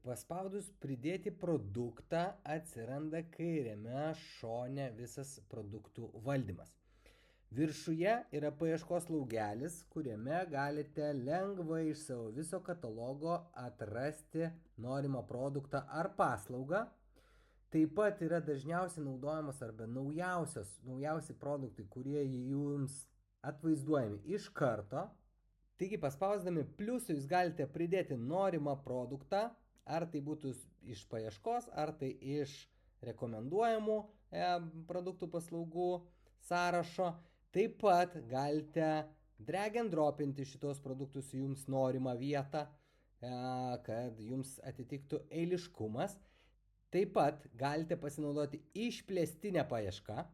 Paspaudus pridėti produktą atsiranda kairiame šone visas produktų valdymas. Viršuje yra paieškos laugelis, kuriame galite lengvai iš savo viso katalogo atrasti norimą produktą ar paslaugą. Taip pat yra dažniausiai naudojamas arba naujausi produktai, kurie jums atvaizduojami iš karto. Taigi paspausdami pliusų jūs galite pridėti norimą produktą, ar tai būtų iš paieškos, ar tai iš rekomenduojamų produktų paslaugų sąrašo. Taip pat galite drag and dropinti šitos produktus į jums norimą vietą, kad jums atitiktų eiliškumas. Taip pat galite pasinaudoti išplėstinę paiešką.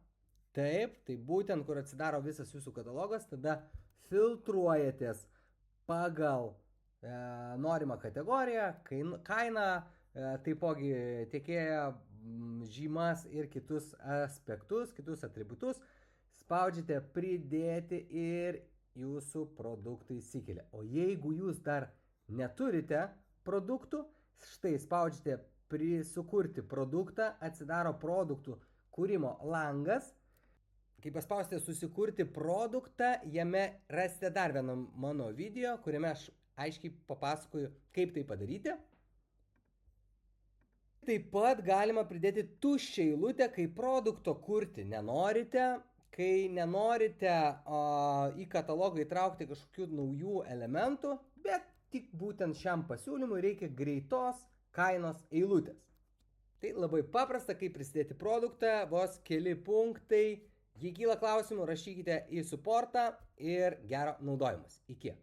Taip, tai būtent kur atsidaro visas jūsų katalogas, tada filtruojatės pagal norimą kategoriją, kainą, taipogi tiekėją, žymas ir kitus aspektus, kitus atributus. Spaudžiate pridėti ir jūsų produktai įsikelia. O jeigu jūs dar neturite produktų, štai spaudžiate sukurti produktą, atsidaro produktų kūrimo langas. Kai paspausite susikurti produktą, jame rasite dar vieną mano video, kuriame aš aiškiai papasakoju, kaip tai padaryti. Taip pat galima pridėti tuščią eilutę, kai produkto kurti nenorite. Kai nenorite į katalogą įtraukti kažkokių naujų elementų, bet tik būtent šiam pasiūlymui reikia greitos kainos eilutės. Tai labai paprasta, kaip prisidėti produktą, vos keli punktai. Jei kyla klausimų, rašykite į suportą ir gero naudojimas. Iki.